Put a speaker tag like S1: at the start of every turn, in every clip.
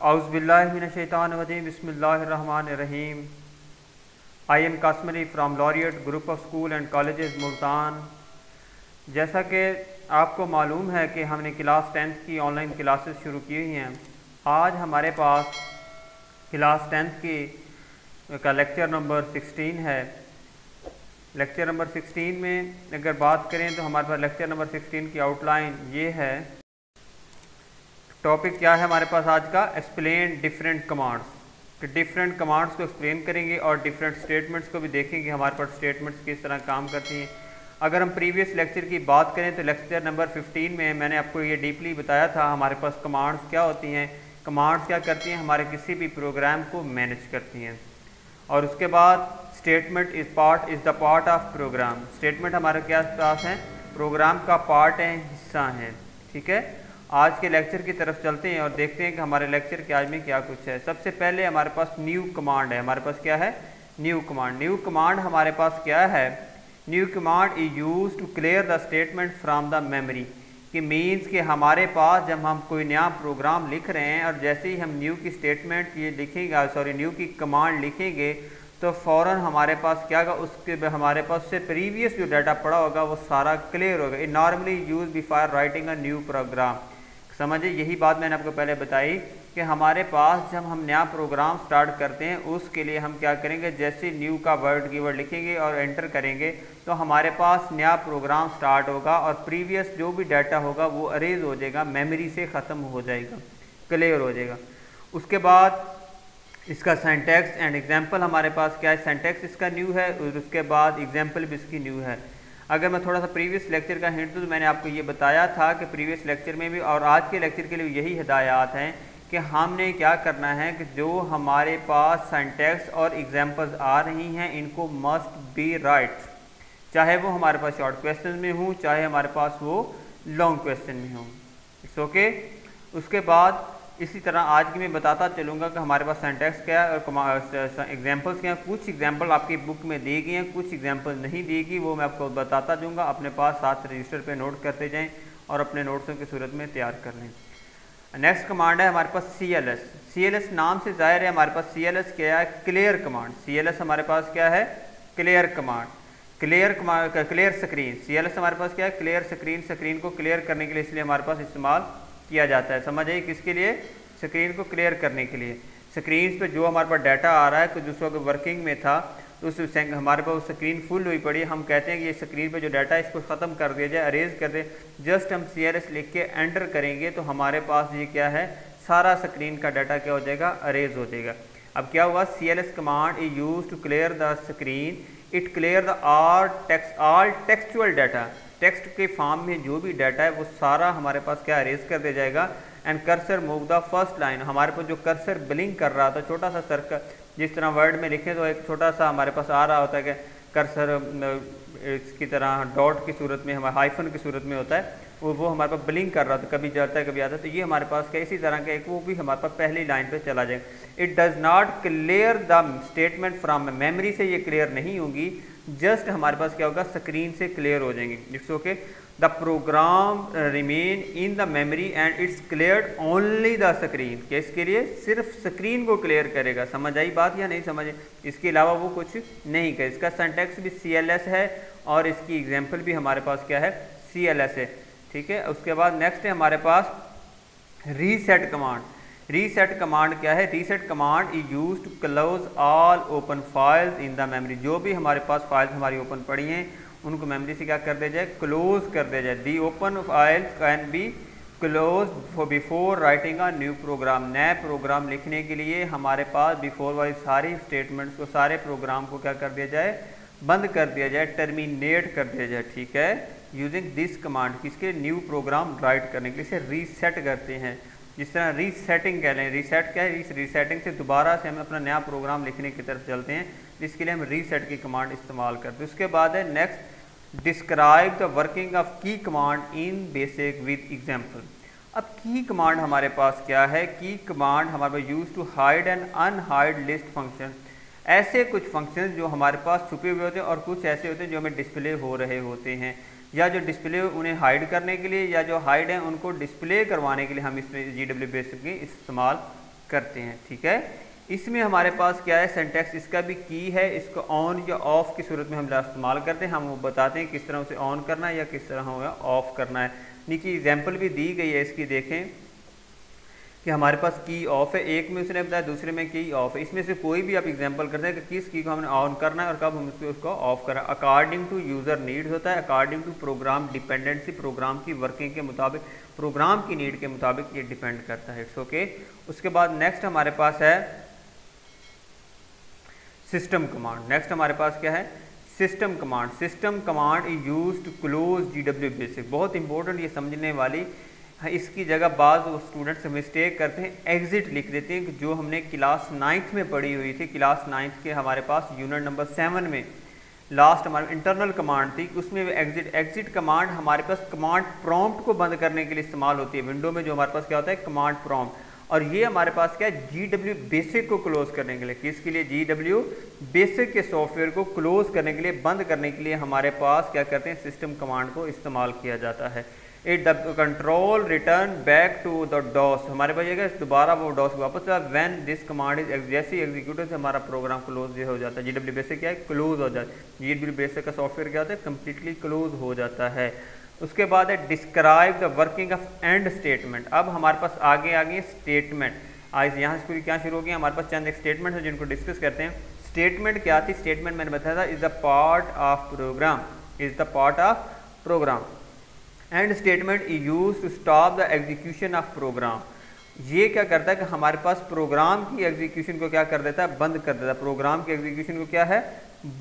S1: औज़ुबिल्लाहिमिनश्शैतानिर्रजीम बिस्मिल्लाहिर्रहमानिर्रहीम। I am Qasim Ali from Laureate Group of School and Colleges Multan. जैसा कि आपको मालूम है कि हमने क्लास 10th की ऑनलाइन क्लासेस शुरू की हुई हैं। आज हमारे पास क्लास 10th की का लेक्चर नंबर 16 है। लेक्चर नंबर 16 में अगर बात करें तो हमारे पास लेक्चर नंबर 16 की आउटलाइन ये है। टॉपिक क्या है हमारे पास आज का? Explain different commands. कि डिफरेंट कमांड्स को एक्सप्लेन करेंगे और डिफरेंट स्टेटमेंट्स को भी देखेंगे हमारे पास स्टेटमेंट्स किस तरह काम करती हैं। अगर हम प्रीवियस लेक्चर की बात करें तो लेक्चर नंबर 15 में मैंने आपको ये डीपली बताया था हमारे पास कमांड्स क्या होती हैं। कमांड्स क्या करती हैं? हमारे किसी भी प्रोग्राम को मैनेज करती हैं। और उसके बाद statement is the part of program. Statement हमारे क्या पास है? प्रोग्राम का पार्ट है, हिस्सा है। ठीक है, आज के लेक्चर की तरफ चलते हैं और देखते हैं कि हमारे लेक्चर के आज में क्या कुछ है। सबसे पहले हमारे पास न्यू कमांड है। हमारे पास क्या है? New command. न्यू कमांड हमारे पास क्या है? New command is use to clear the statement from the memory. कि मीन्स कि हमारे पास जब हम कोई नया प्रोग्राम लिख रहे हैं और जैसे ही हम न्यू की स्टेटमेंट ये लिखेंगे न्यू की कमांड लिखेंगे तो फ़ौरन हमारे पास क्या होगा, उसके हमारे पास से प्रीवियस जो डाटा पड़ा होगा वो सारा क्लियर होगा। It normally use before writing a new program. समझिए, यही बात मैंने आपको पहले बताई कि हमारे पास जब हम नया प्रोग्राम स्टार्ट करते हैं उसके लिए हम क्या करेंगे, जैसे न्यू का कीवर्ड लिखेंगे और एंटर करेंगे तो हमारे पास नया प्रोग्राम स्टार्ट होगा और प्रीवियस जो भी डाटा होगा वो अरेज हो जाएगा, मेमोरी से ख़त्म हो जाएगा, क्लियर हो जाएगा। उसके बाद इसका सिंटैक्स एंड एग्जाम्पल हमारे पास क्या है? सिंटैक्स इसका न्यू है और उसके बाद एग्जाम्पल भी इसकी न्यू है। अगर मैं थोड़ा सा प्रीवियस लेक्चर का हिंट दूँ तो मैंने आपको ये बताया था कि प्रीवियस लेक्चर में भी और आज के लेक्चर के लिए यही हिदायत हैं कि हमने क्या करना है कि जो हमारे पास सिंटैक्स और एग्जाम्पल्स आ रही हैं इनको मस्ट बी राइट, चाहे वो हमारे पास शॉर्ट क्वेश्चन में हो चाहे हमारे पास वो लॉन्ग क्वेश्चन में हो। It's okay. उसके बाद इसी तरह आज की मैं बताता चलूँगा कि हमारे पास सिंटैक्स क्या है और एग्जांपल्स क्या हैं। कुछ एग्जांपल आपकी बुक में दी गई हैं, कुछ एग्जांपल नहीं दी गई, वो मैं आपको बताता दूंगा। अपने पास साथ रजिस्टर पे नोट करते जाएं और अपने नोट्सों की सूरत में तैयार कर लें। नेक्स्ट कमांड है हमारे पास CLS। CLS नाम से जाहिर है हमारे पास CLS क्या है? Clear command. CLS हमारे पास क्या है? Clear command. Clear screen. CLS हमारे पास क्या है? Clear screen. स्क्रीन को क्लियर करने के लिए इसलिए हमारे पास इस्तेमाल किया जाता है। समझ आइए, किसके लिए? स्क्रीन को क्लियर करने के लिए। स्क्रीन पे जो हमारे पास डाटा आ रहा है कुछ दूसरों के वर्किंग में था तो उस हमारे पास स्क्रीन फुल हुई पड़ी, हम कहते हैं कि ये स्क्रीन पे जो डाटा है इसको ख़त्म कर दिया जाए, अरेज कर दे। जस्ट हम CLS लिख के एंटर करेंगे तो हमारे पास ये क्या है, सारा स्क्रीन का डाटा क्या हो जाएगा, अरेज हो जाएगा। अब क्या हुआ, CLS command is use to clear the screen. It clear the all textual data. Text के फॉर्म में जो भी डाटा है वो सारा हमारे पास क्या अरेज कर दिया जाएगा। And cursor move the first line. हमारे पास जो कर्सर ब्लिंक कर रहा था, छोटा सा सर्कल, जिस तरह वर्ड में लिखें तो एक छोटा सा हमारे पास आ रहा होता है कि कर्सर इसकी तरह डॉट की सूरत में, हमारे हाइफन की सूरत में होता है, वो हमारे पास ब्लिंक कर रहा था, कभी जाता है कभी आता है। तो ये हमारे पास क्या इसी तरह का एक वो भी हमारे पास पहली लाइन पे चला जाएगा। It does not clear the statement from memory से ये क्लियर नहीं होगी, जस्ट हमारे पास क्या होगा, स्क्रीन से क्लियर हो जाएंगे। It's okay. The program remain in the memory and it's cleared only the screen. कि इसके लिए सिर्फ स्क्रीन को क्लियर करेगा। समझ आई बात या नहीं समझे? इसके अलावा वो कुछ नहीं करे। इसका सिंटैक्स भी CLS है और इसकी एग्जाम्पल भी हमारे पास क्या है, CLS है। ठीक है। उसके बाद नेक्स्ट है हमारे पास रीसेट कमांड। रीसेट कमांड क्या है? Reset command is use to close all open files in the memory. जो भी हमारे पास फाइल्स हमारी ओपन पड़ी हैं उनको मेमोरी से क्या कर दिया जाए, क्लोज कर दिया जाए। The open file can be close before writing a new program. नए प्रोग्राम लिखने के लिए हमारे पास बिफोर वाली सारी स्टेटमेंट्स को, सारे प्रोग्राम को क्या कर दिया जाए, बंद कर दिया जाए, टर्मिनेट कर दिया जाए। ठीक है। यूजिंग दिस कमांड, किसके? न्यू प्रोग्राम राइट करने के लिए इसे रीसेट करते हैं। जिस तरह रीसेटिंग कह लें। रीसेट क्या है? इस रीसेटिंग से दोबारा से हम अपना नया प्रोग्राम लिखने की तरफ चलते हैं, जिसके लिए हम रीसेट की कमांड इस्तेमाल करते हैं। उसके बाद है next, describe the working of key command in BASIC with example. अब की कमांड हमारे पास क्या है? की कमांड हमारे पास use to hide and unhide list function. ऐसे कुछ फंक्शन जो हमारे पास छुपे हुए होते हैं और कुछ ऐसे होते हैं जो हमें डिस्प्ले हो रहे होते हैं, या जो डिस्प्ले उन्हें हाइड करने के लिए या जो हाइड हैं उनको डिस्प्ले करवाने के लिए हम इस GW बेसिक की इस्तेमाल करते हैं। ठीक है, इसमें हमारे पास क्या है, सिंटैक्स इसका भी की है, इसको ऑन या ऑफ की सूरत में हम इस्तेमाल करते हैं। हम वो बताते हैं किस तरह उसे ऑन करना है या किस तरह होगा ऑफ करना है। नीचे एग्जाम्पल भी दी गई है इसकी, देखें कि हमारे पास की ऑफ है, एक में उसने बताया, दूसरे में की ऑफ है। इसमें से कोई भी आप एग्जांपल करते हैं कि किस की को हमने ऑन करना है और कब हम उसको ऑफ करना है। अकॉर्डिंग टू यूज़र नीड्स होता है, according to program dependency, program की वर्किंग के मुताबिक, प्रोग्राम की नीड के मुताबिक ये डिपेंड करता है। It's okay. उसके बाद नेक्स्ट हमारे पास है सिस्टम कमांड। नेक्स्ट हमारे पास क्या है, system command. System command is use to close GW BASIC. बहुत इंपॉर्टेंट ये समझने वाली, इसकी जगह बाद स्टूडेंट्स मिस्टेक करते हैं, एग्जिट लिख देते हैं, जो हमने क्लास 9th में पढ़ी हुई थी। क्लास 9th के हमारे पास यूनिट नंबर 7 में लास्ट हमारे इंटरनल कमांड थी, उसमें एग्जिट। एग्जिट कमांड हमारे पास कमांड प्रॉम्प्ट को बंद करने के लिए इस्तेमाल होती है। विंडो में जो हमारे पास क्या होता है, कमांड प्रॉम्प्ट। और ये हमारे पास क्या है, GW बेसिक को क्लोज करने के लिए। किसके लिए, GW बेसिक के सॉफ्टवेयर को क्लोज करने के लिए, बंद करने के लिए हमारे पास क्या करते हैं, सिस्टम कमांड को इस्तेमाल किया जाता है। It the control return back to the DOS. हमारे पास ये दोबारा वो डॉस वापस आया व्हेन दिस कमांड इज, जैसे एग्जीक्यूटिव से हमारा प्रोग्राम क्लोज हो जाता है। GW बेसिक क्या है, क्लोज हो जाता है। GW बेसिक का सॉफ्टवेयर क्या होता है, कम्प्लीटली क्लोज हो जाता है। उसके बाद है describe the working of and statement. अब हमारे पास आगे स्टेटमेंट। आज यहाँ से क्या शुरू हो गया, हमारे पास चंद एक स्टेटमेंट है जिनको डिस्कस करते हैं। स्टेटमेंट क्या थी, स्टेटमेंट मैंने बताया था is the part of program, is the part of program. End statement is use to stop the execution of program. ये क्या करता है कि हमारे पास प्रोग्राम की एग्जीक्यूशन को क्या कर देता है, बंद कर देता है। प्रोग्राम की एग्जीक्यूशन को क्या है,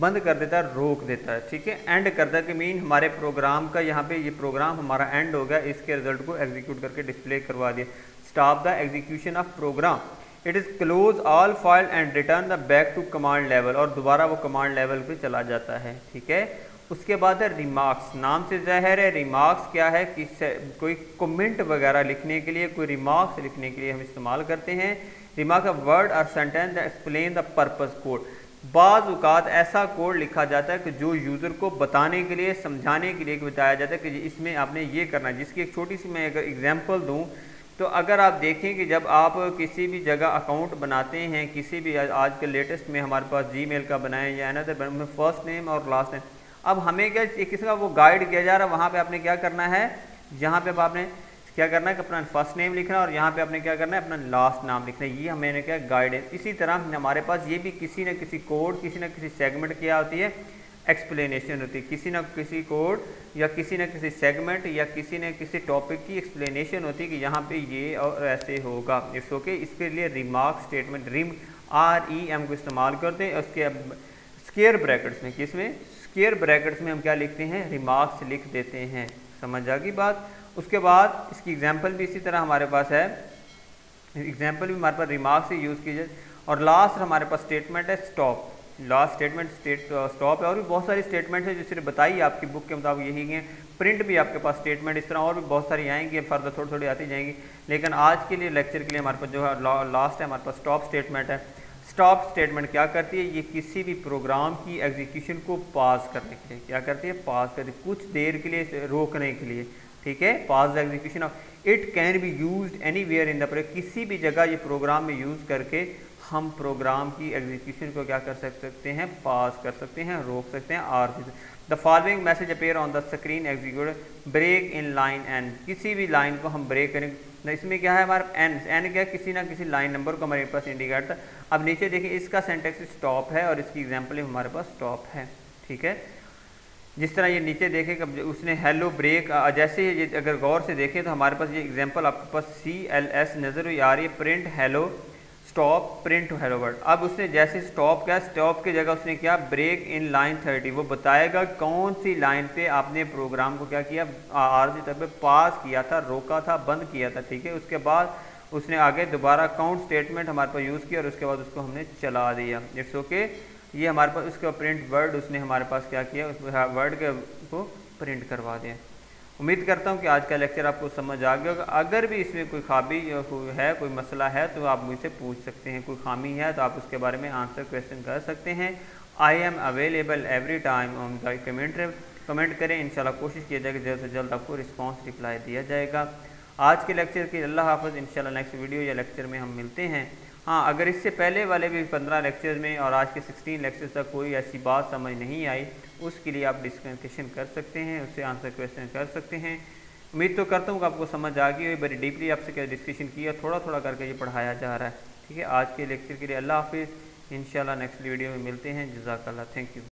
S1: बंद कर देता है, रोक देता है। ठीक है, एंड करता है कि मीन हमारे प्रोग्राम का यहाँ पे ये प्रोग्राम हमारा एंड हो गया, इसके रिजल्ट को एग्जीक्यूट करके डिस्प्ले करवा दिया। Stop the execution of program. It is close all file and return the back to command level. और दोबारा वो कमांड लेवल पे चला जाता है। ठीक है, उसके बाद है रिमार्क्स। नाम से ज़ाहिर है, रिमार्क्स क्या है कि कोई कमेंट वगैरह लिखने के लिए, कोई रिमार्क्स लिखने के लिए हम इस्तेमाल करते हैं। रिमार्क ऑफ वर्ड और sentence that explain the purpose code. बाज़ औक़ात ऐसा कोड लिखा जाता है कि जो यूज़र को बताने के लिए, समझाने के लिए बताया जाता है कि इसमें आपने ये करना है। जिसकी एक छोटी सी मैं अगर एग्जांपल दूं तो अगर आप देखें कि जब आप किसी भी जगह अकाउंट बनाते हैं, किसी भी आज के लेटेस्ट में हमारे पास Gmail का बनाएं या अनदर में फर्स्ट नेम और लास्ट नेम, अब हमें क्या किसी का वो गाइड किया जा रहा है, वहाँ पे आपने क्या करना है, यहाँ पे आपने क्या करना है कि अपना फर्स्ट नेम लिखना और यहाँ पे आपने क्या करना है, अपना लास्ट नाम लिखना है। ये हमें क्या गाइड है। इसी तरह हमारे पास ये भी किसी न किसी कोड, किसी न किसी सेगमेंट क्या होती है, एक्सप्लेनेशन होती है। किसी न किसी कोड या किसी न किसी सेगमेंट या किसी न किसी टॉपिक की एक्सप्लेनेशन होती है कि यहाँ पे ये और ऐसे होगा। It's okay. इसके लिए रिमार्क स्टेटमेंट REM को इस्तेमाल करते हैं। उसके स्क्वायर ब्रैकेट्स में, किसमें, स्क्वायर ब्रैकेट्स में हम क्या लिखते हैं, रिमार्क्स लिख देते हैं। समझ आ गई बात। उसके बाद इसकी एग्जाम्पल भी इसी तरह हमारे पास है, एग्जाम्पल भी हमारे पास रिमार्क्स से यूज़ कीजिए। और लास्ट हमारे पास स्टेटमेंट है स्टॉप। लास्ट स्टेटमेंट स्टॉप है। और भी बहुत सारी स्टेटमेंट है जिसने बताई आपकी बुक के मुताबिक यही है। प्रिंट भी आपके पास स्टेटमेंट इस तरह और भी बहुत सारी आएंगी, फर्दर थोड़ी थोड़ी आती जाएंगी। लेकिन आज के लिए लेक्चर के लिए हमारे पास जो है लास्ट है, हमारे पास स्टॉप स्टेटमेंट है। स्टॉप स्टेटमेंट क्या करती है, ये किसी भी प्रोग्राम की एग्जीक्यूशन को पास करने के लिए क्या करती है, पास करती है, कुछ देर के लिए रोकने के लिए। ठीक है, pause the execution of. It can be used anywhere in the program. किसी भी जगह ये प्रोग्राम में यूज़ करके हम प्रोग्राम की एग्जीक्यूशन को क्या कर सकते हैं, पास कर सकते हैं, रोक सकते हैं। और the following message appear on the screen execute break in line N. किसी भी लाइन को हम ब्रेक करेंगे। इसमें क्या है हमारा एन क्या है, किसी ना किसी लाइन नंबर को हमारे पास इंडिकेट था। अब नीचे देखिए इसका सेंटेक्स स्टॉप है और इसकी एग्जाम्पल हमारे पास स्टॉप है। ठीक है, जिस तरह ये नीचे देखें कि उसने हेलो ब्रेक, जैसे ये अगर गौर से देखें तो हमारे पास ये एग्जांपल आपके पास CLS नज़र आ रही है, print hello stop print hello word. अब उसने जैसे स्टॉप किया, स्टॉप की जगह उसने क्या, ब्रेक इन लाइन 30। वो बताएगा कौन सी लाइन पे आपने प्रोग्राम को क्या किया, आर्जी तक पे पास किया था, रोका था, बंद किया था। ठीक है, उसके बाद उसने आगे दोबारा काउंट स्टेटमेंट हमारे पास यूज़ किया और उसके बाद उसको हमने चला दिया। It's okay. ये हमारे पास उसका प्रिंट वर्ड उसने हमारे पास क्या किया, उस वर्ड के को प्रिंट करवा दिया। उम्मीद करता हूँ कि आज का लेक्चर आपको समझ आ गया होगा। अगर भी इसमें कोई खामी है, कोई मसला है तो आप मुझसे पूछ सकते हैं। कोई खामी है तो आप उसके बारे में आंसर क्वेश्चन कर सकते हैं। I am available every time on the comment करें। इंशाल्लाह कोशिश किया जाएगा जल्द से जल्द आपको रिस्पॉन्स रिप्लाई दिया जाएगा। आज के लेक्चर के अल्लाह हाफ़िज़। इंशाल्लाह नेक्स्ट वीडियो या लेक्चर में हम मिलते हैं। हाँ, अगर इससे पहले वाले भी 15 लेक्चर में और आज के 16 लेक्चर तक कोई ऐसी बात समझ नहीं आई, उसके लिए आप डिस्कशन कर सकते हैं, उससे आंसर क्वेश्चन कर सकते हैं। उम्मीद तो करता हूँ कि आपको समझ आ गई, बड़ी डीपली आपसे क्या डिस्कशन किया, थोड़ा थोड़ा करके ये पढ़ाया जा रहा है। ठीक है, आज के लेक्चर के लिए अल्लाह हाफ़िज़। इंशाल्लाह नेक्स्ट वीडियो में मिलते हैं। जज़ाकल्लाह, थैंक यू।